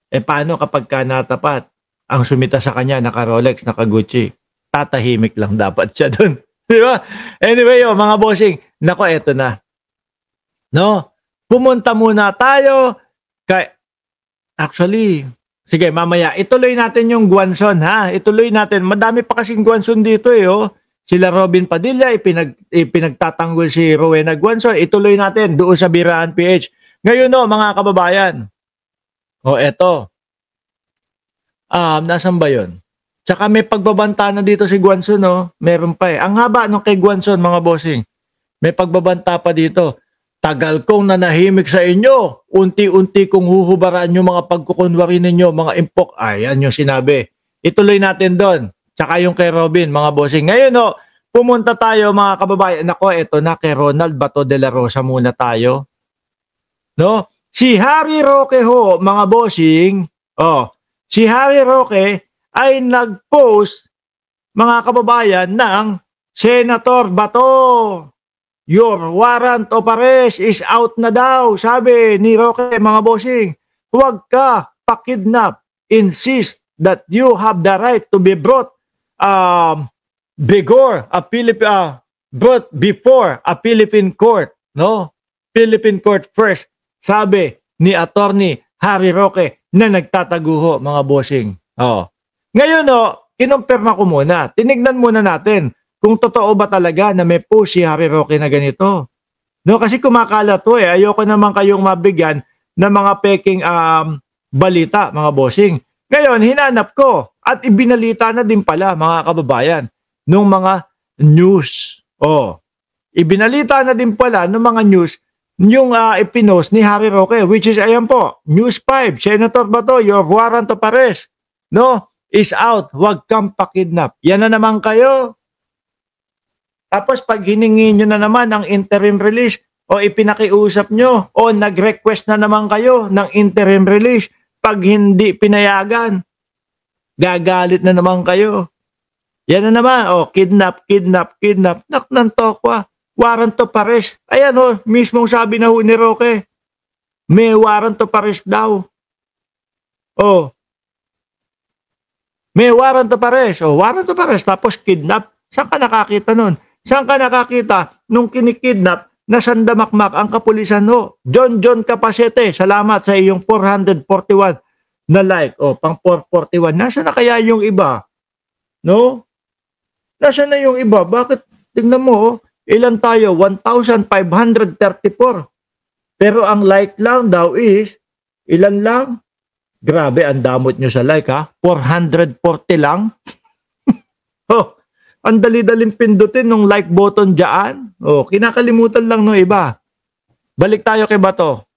Eh paano kapag ka natapat, ang sumita sa kanya naka-Rolex, naka-Gucci, tatahimik lang dapat siya dun, 'di ba? Anyway, oh, mga bossing, naku eto na, 'no? Pumunta muna tayo kay actually, sige mamaya ituloy natin yung Guanzon, ha? Ituloy natin. Madami pa kasing Guanzon dito, eh, oh. Sila Robin Padilla, ipinagtatanggol si Rowena Guanzon. Ituloy natin doon sa Birahan PH. Ngayon, oh, mga kababayan. Oh, eto. Nasaan ba yun? Tsaka may pagbabanta na dito si Guanzon, no? Meron pa eh. Ang haba nung kay Guanzon, mga bossing. May pagbabanta pa dito. Tagal kong nanahimik sa inyo. Unti-unti kong huhubaraan yung mga pagkukunwari ninyo, mga impok. Ayan yung sinabi. Ituloy natin doon. Tsaka yung kay Robin, mga bossing. Ngayon, no, pumunta tayo, mga kababayan. Nako, eto na, kay Ronald Bato de la Rosa muna tayo. No? Si Harry Roque ho, mga bossing, si Harry Roque ay nag-post, mga kababayan, ng Senator Bato. Your warrant of arrest is out na daw, sabi ni Roque, mga bossing. Huwag ka pakidnap. Insist that you have the right to be brought brought before a Philippine court, no? Philippine court first, sabi ni Attorney Harry Roque na nagtataguho, mga bossing. Ngayon, kinumpirma ko muna. Tinignan muna natin kung totoo ba talaga na may post si Harry Roque na ganito. No, kasi kumakala to eh. Ayoko naman kayong mabigyan ng mga peking balita, mga bossing. Ngayon, hinanap ko at ibinalita na din pala, mga kababayan, nung mga news. Ibinalita na din pala nung mga news yung ipinost ni Harry Roque, which is, ayan po, News 5, Senator Bato, your warrant of arrest, no, is out. Huwag kang pakidnap. Yan na naman kayo. Tapos pag hiningi nyo na naman ang interim release o ipinakiusap nyo o nag-request na naman kayo ng interim release, pag hindi pinayagan, gagalit na naman kayo. Yan na naman, kidnap. Naknan tokwa. Warrant of arrest. Ayan mismong sabi na ni Roque. May warrant of arrest daw. May warrant of arrest. Warrant of arrest tapos kidnap. Saan ka nakakita nun? Saan ka nakakita nung kinikidnap na sandamakmak ang kapulisan John Capacete, salamat sa iyong 441 na like. Pang 441. Nasaan na kaya yung iba? No? Nasaan na yung iba? Bakit? Tingnan mo, ilan tayo? 1,534. Pero ang like lang daw is, ilan lang? Grabe, ang damot nyo sa like, ha? 440 lang? Ang dali-daling pindutin nung like button dyan. Kinakalimutan lang no iba. Balik tayo kay Bato.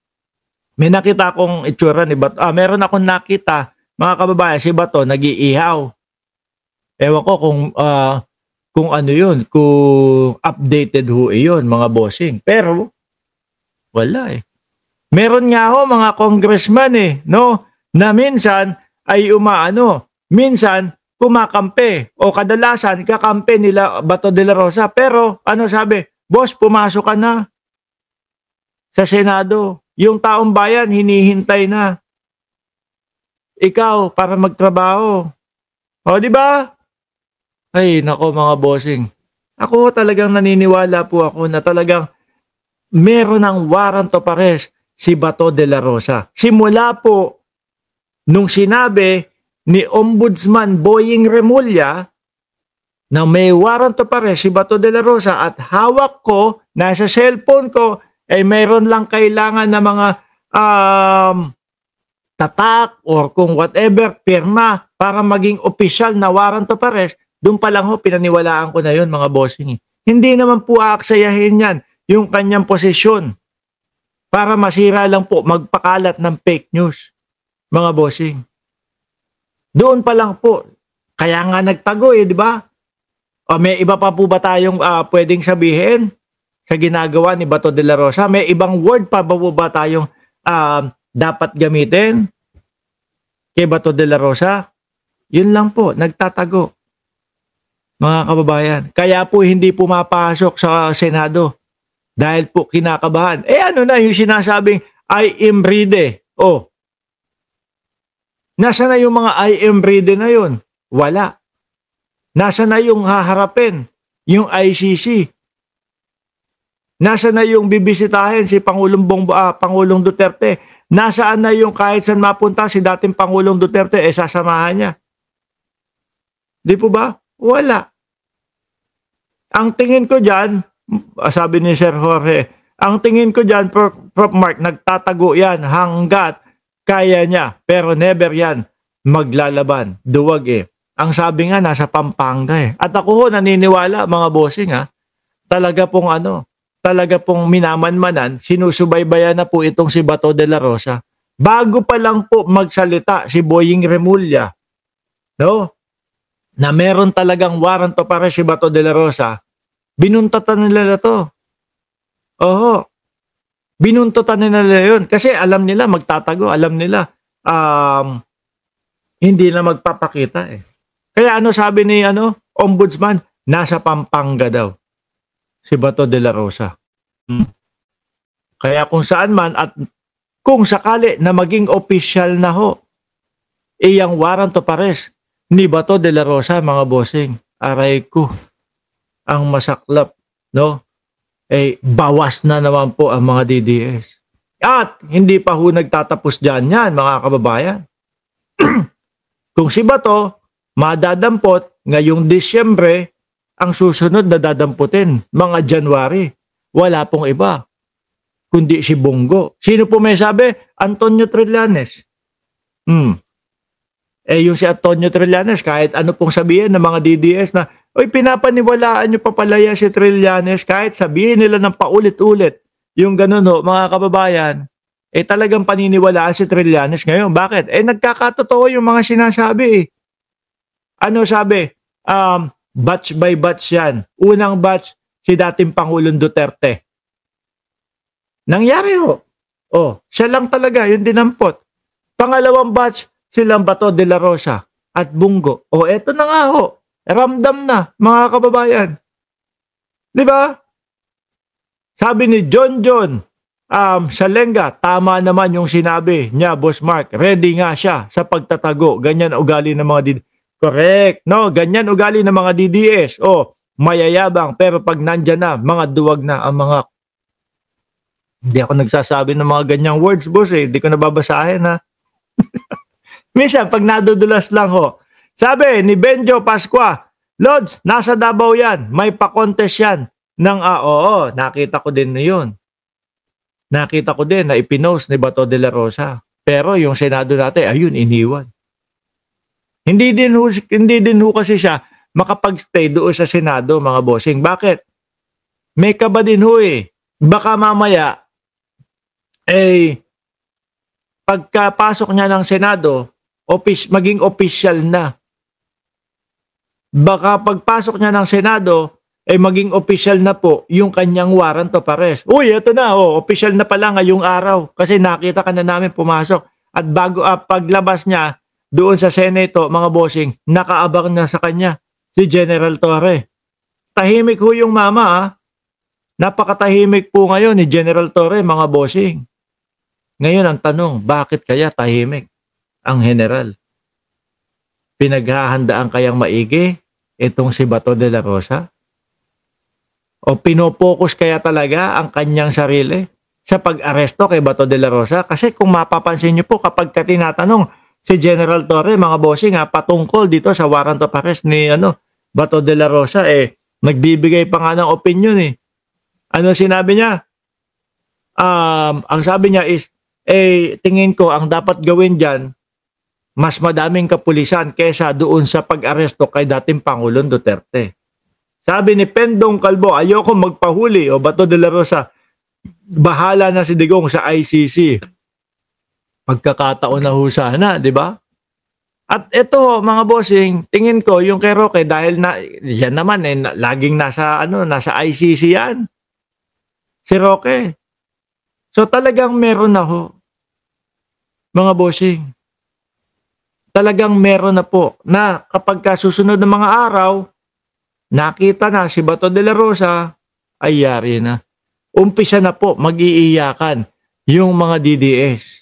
May nakita akong itsura ni Bato. Meron akong nakita, mga kababayan, si Bato nag-iihaw. Ewan ko kung ano yun, kung updated yun, mga bossing. Pero, wala eh. Meron nga mga congressman no, na minsan ay minsan kumakampi o kadalasan kakampi nila Bato de la Rosa. Pero ano sabi? Boss, pumasok ka na sa Senado. Yung taong bayan hinihintay na. Ikaw para magtrabaho. Di ba? Ay, nako mga bossing. Ako talagang naniniwala po ako na talagang meron ng warrant of arrest si Bato de la Rosa. Simula po nung sinabi ni Ombudsman Boying Remulla na may warrant of arrest si Bato de la Rosa at hawak ko, nasa cellphone ko, ay mayroon lang kailangan na mga tatak or kung whatever, pirma para maging official na warrant of arrest, doon pa lang pinaniwalaan ko na yun, mga bossing. Hindi naman po aaksayahin yan yung kanyang posisyon para masira lang po, magpakalat ng fake news, mga bossing. Doon pa lang po. Kaya nga nagtago di ba? May iba pa po ba tayong pwedeng sabihin sa ginagawa ni Bato de la Rosa? May ibang word pa ba tayong dapat gamitin kay Bato de la Rosa? Yun lang po, nagtatago. Mga kababayan. Kaya po hindi pumapasok sa Senado. Dahil po kinakabahan. Ano na yung sinasabing I am ready. Nasa na yung mga IM ready na yun? Wala. Nasa na yung haharapin? Yung ICC. Nasa na yung bibisitahin si Pangulong Duterte? Nasaan na yung kahit saan mapunta si dating Pangulong Duterte, sasamahan niya? Di po ba? Wala. Ang tingin ko dyan, sabi ni Sir Jorge, ang tingin ko dyan, Prof. Mark, nagtatago yan hanggat kaya niya. Pero never yan maglalaban. Duwag eh. Ang sabi nga, nasa Pampanga eh. At ako ho, naniniwala, mga bossing ha, talaga pong minamanmanan, sinusubaybayan na po itong si Bato de la Rosa. Bago pa lang po magsalita si Boying Remulla, no? Na meron talagang warrant to para si Bato de la Rosa, binuntatan nila to. Oho. Binuntutan nila yun. Kasi alam nila magtatago, alam nila hindi na magpapakita eh. Kaya ano sabi ni Ombudsman? Nasa Pampanga daw si Bato de la Rosa. Kaya kung saan man at kung sakali na maging official na ho, iyang warrant to pares ni Bato de la Rosa, mga bossing, aray ko, ang masaklap, no? Bawas na naman po ang mga DDS. At hindi pa ho nagtatapos dyan yan, mga kababayan. Kung si Bato madadampot ngayong Disyembre, ang susunod na dadamputin, mga January, wala pong iba, kundi si Bongo. Sino po may sabi? Antonio Trillanes. Yung si Antonio Trillanes, kahit ano pong sabihin ng mga DDS na, oy, pinapaniwalaan nyo papalaya si Trillanes, kahit sabihin nila ng paulit-ulit, yung ganun ho, mga kababayan, talagang paniniwalaan si Trillanes ngayon. Bakit? Nagkakatotoo yung mga sinasabi eh. Ano sabi? Batch by batch yan. Unang batch, si dating Pangulong Duterte. Nangyari ho. Siya lang talaga, yung dinampot. Pangalawang batch, silang Bato de la Rosa at Bungo. Eto na nga ho. Ramdam na, mga kababayan. Di ba? Sabi ni John Salenga, tama naman yung sinabi niya, Boss Mark. Ready nga siya sa pagtatago. Ganyan ugali ng mga DDS. Correct. No, ganyan ugali ng mga DDS. Mayayabang. Pero pag nandyan na, mga duwag na ang mga... Hindi ako nagsasabi ng mga ganyang words, boss eh. Hindi ko nababasahin ha. Minsan, pag nadudulas lang ho. Sabi ni Benjo Pascua, Lods, nasa Davao yan. May pa-contest yan. Oo, nakita ko din na yun. Nakita ko din na ipinost ni Bato de la Rosa. Pero yung Senado natin, ayun, iniwan. Hindi din ho kasi siya makapag-stay doon sa Senado, mga bossing. Bakit? May kaba din ho eh. Baka mamaya, pagkapasok niya ng Senado, maging official na. Baka pagpasok niya ng Senado, maging official na po yung kanyang warrant of arrest. Uy, ito na, official na pala ngayong araw kasi nakita ka na namin pumasok. At bago paglabas niya doon sa Senate, mga bossing, nakaabang na sa kanya si General Torre. Tahimik ho yung mama, napakatahimik po ngayon ni General Torre, mga bossing. Ngayon ang tanong, bakit kaya tahimik ang general? Pinaghahandaan kayang maigi itong si Bato de la Rosa? O pinopokus kaya talaga ang kanyang sarili sa pag-aresto kay Bato de la Rosa? Kasi kung mapapansin niyo po kapag tinatanong si General Torre, mga bossing, patungkol dito sa warrant of arrest ni Bato de la Rosa, nagbibigay pa nga ng opinion eh. Ano sinabi niya? Ang sabi niya is, tingin ko ang dapat gawin dyan, mas madaming kapulisan kesa doon sa pag-aresto kay dating Pangulong Duterte. Sabi ni Pendong Calvo, ayoko magpahuli o Bato de la Rosa, bahala na si Digong sa ICC. Pagkakataon na ho sana, di ba? At ito, mga bossing, tingin ko yung kay Roque, dahil yan naman laging nasa ICC yan. Si Roque. So talagang meron na ho. Mga bossing. Talagang meron na po na kapag susunod ng mga araw, nakita na si Bato de la Rosa, ay yari na. Umpisa na po mag-iiyakan yung mga DDS.